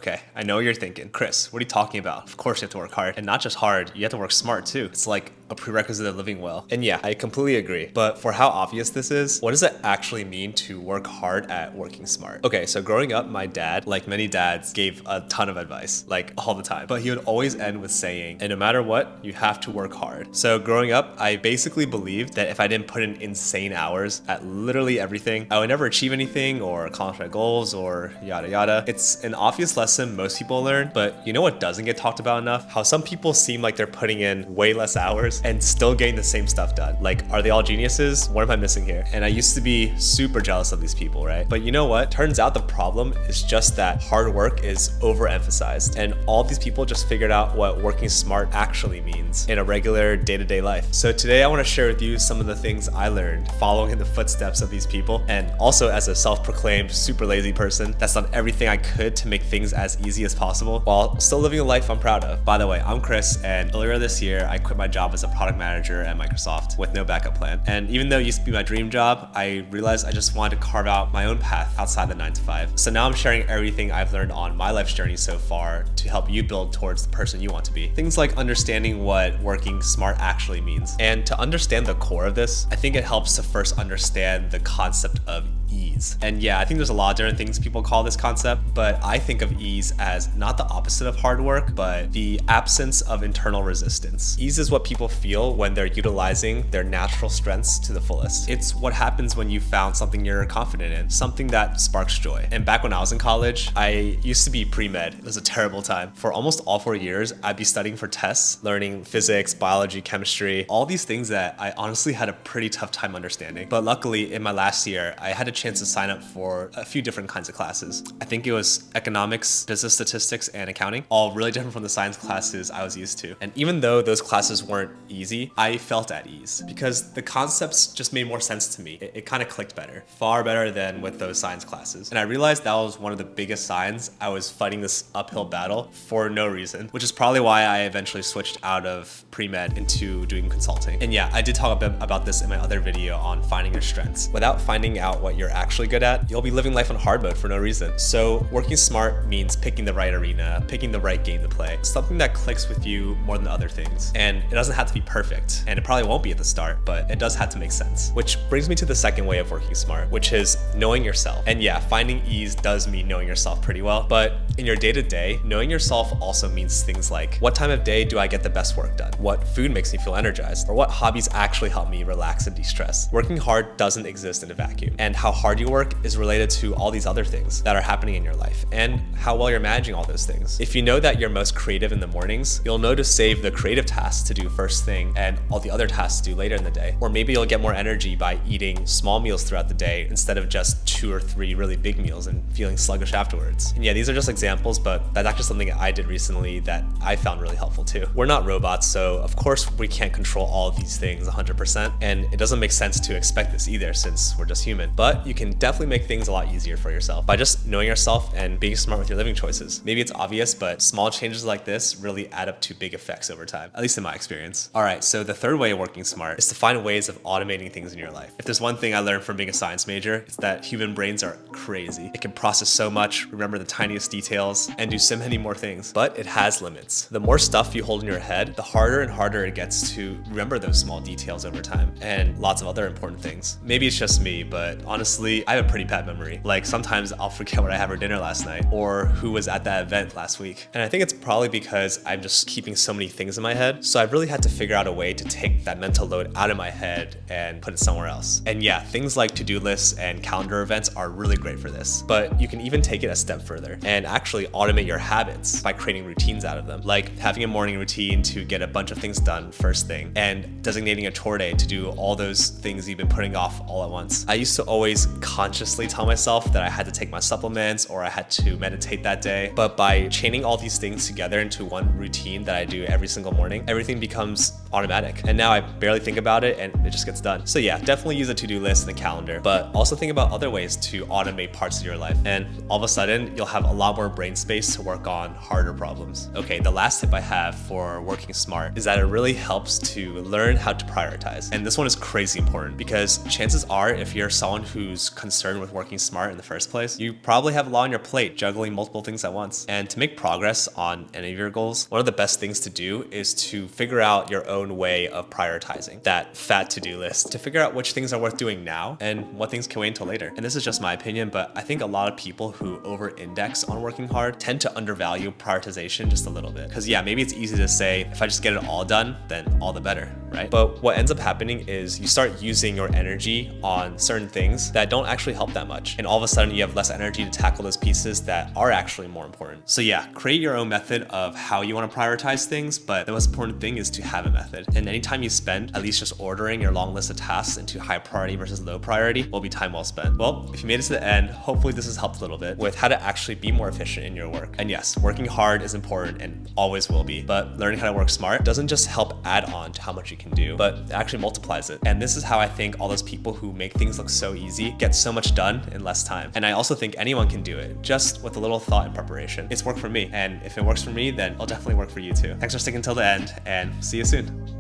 Okay, I know what you're thinking. Chris, what are you talking about? Of course you have to work hard. And not just hard, you have to work smart too. It's like a prerequisite of living well. And yeah, I completely agree. But for how obvious this is, what does it actually mean to work hard at working smart? Okay, so growing up, my dad, like many dads, gave a ton of advice, like all the time. But he would always end with saying, and no matter what, you have to work hard. So growing up, I basically believed that if I didn't put in insane hours at literally everything, I would never achieve anything or accomplish my goals or yada yada. It's an obvious lesson most people learn, but you know what doesn't get talked about enough? How some people seem like they're putting in way less hours and still getting the same stuff done. Like, are they all geniuses? What am I missing here? And I used to be super jealous of these people, right? But you know what? Turns out the problem is just that hard work is overemphasized, and all these people just figured out what working smart actually means in a regular day-to-day life. So today I want to share with you some of the things I learned following in the footsteps of these people, and also as a self-proclaimed super lazy person that's done everything I could to make things as easy as possible while still living a life I'm proud of. By the way, I'm Chris, and earlier this year I quit my job as a product manager at Microsoft with no backup plan. And even though it used to be my dream job, I realized I just wanted to carve out my own path outside the 9 to 5. So now I'm sharing everything I've learned on my life's journey so far to help you build towards the person you want to be. Things like understanding what working smart actually means. And to understand the core of this, I think it helps to first understand the concept of ease. And yeah, I think there's a lot of different things people call this concept, but I think of ease as not the opposite of hard work, but the absence of internal resistance. Ease is what people feel when they're utilizing their natural strengths to the fullest. It's what happens when you found something you're confident in, something that sparks joy. And back when I was in college, I used to be pre-med. It was a terrible time. For almost all 4 years, I'd be studying for tests, learning physics, biology, chemistry, all these things that I honestly had a pretty tough time understanding. But luckily, in my last year, I had a chance to sign up for a few different kinds of classes. I think it was economics, business statistics, and accounting, all really different from the science classes I was used to. And even though those classes weren't easy, I felt at ease because the concepts just made more sense to me. It kind of clicked better, far better than with those science classes. And I realized that was one of the biggest signs I was fighting this uphill battle for no reason, which is probably why I eventually switched out of pre-med into doing consulting. And yeah, I did talk a bit about this in my other video on finding your strengths. Without finding out what you're actually good at, you'll be living life on hard mode for no reason. So working smart means picking the right arena, picking the right game to play, something that clicks with you more than other things. And it doesn't have to be perfect, and it probably won't be at the start, but it does have to make sense. Which brings me to the second way of working smart, which is knowing yourself. And yeah, finding ease does mean knowing yourself pretty well, but in your day-to-day, knowing yourself also means things like, what time of day do I get the best work done? What food makes me feel energized? Or what hobbies actually help me relax and de-stress? Working hard doesn't exist in a vacuum, and how hard you work is related to all these other things that are happening in your life and how well you're managing all those things. If you know that you're most creative in the mornings, you'll know to save the creative tasks to do first thing and all the other tasks to do later in the day. Or maybe you'll get more energy by eating small meals throughout the day instead of just 2 or 3 really big meals and feeling sluggish afterwards. And yeah, these are just examples, but that's actually something I did recently that I found really helpful too. We're not robots, so of course we can't control all of these things 100%, and it doesn't make sense to expect this either since we're just human. But you can definitely make things a lot easier for yourself by just knowing yourself and being smart with your living choices. Maybe it's obvious, but small changes like this really add up to big effects over time, at least in my experience. All right, so the third way of working smart is to find ways of automating things in your life. If there's one thing I learned from being a science major, it's that human brains are crazy. It can process so much, remember the tiniest details, and do so many more things, but it has limits. The more stuff you hold in your head, the harder and harder it gets to remember those small details over time and lots of other important things. Maybe it's just me, but honestly, I have a pretty bad memory. Like sometimes I'll forget what I had for dinner last night or who was at that event last week. And I think it's probably because I'm just keeping so many things in my head. So I've really had to figure out a way to take that mental load out of my head and put it somewhere else. And yeah, things like to-do lists and calendar events are really great for this, but you can even take it a step further and actually automate your habits by creating routines out of them, like having a morning routine to get a bunch of things done first thing and designating a chore day to do all those things you've been putting off all at once. I used to always consciously tell myself that I had to take my supplements or I had to meditate that day, but by chaining all these things together into one routine that I do every single morning, everything becomes automatic. And now I barely think about it and it just gets done. So yeah, definitely use a to-do list and a calendar, but also think about other ways to automate parts of your life. And all of a sudden, you'll have a lot more brain space to work on harder problems. Okay, the last tip I have for working smart is that it really helps to learn how to prioritize. And this one is crazy important because chances are if you're someone who's who's concerned with working smart in the first place, you probably have a lot on your plate juggling multiple things at once. And to make progress on any of your goals, one of the best things to do is to figure out your own way of prioritizing that fat to-do list, to figure out which things are worth doing now and what things can wait until later. And this is just my opinion, but I think a lot of people who over-index on working hard tend to undervalue prioritization just a little bit. Because yeah, maybe it's easy to say, if I just get it all done, then all the better, right? But what ends up happening is you start using your energy on certain things that don't actually help that much. And all of a sudden you have less energy to tackle those pieces that are actually more important. So yeah, create your own method of how you want to prioritize things, but the most important thing is to have a method. And anytime you spend at least just ordering your long list of tasks into high priority versus low priority will be time well spent. Well, if you made it to the end, hopefully this has helped a little bit with how to actually be more efficient in your work. And yes, working hard is important and always will be, but learning how to work smart doesn't just help add on to how much you can do, but it actually multiplies it. And this is how I think all those people who make things look so easy get so much done in less time. And I also think anyone can do it, just with a little thought and preparation. It's worked for me, and if it works for me, then it'll definitely work for you too. Thanks for sticking till the end, and see you soon.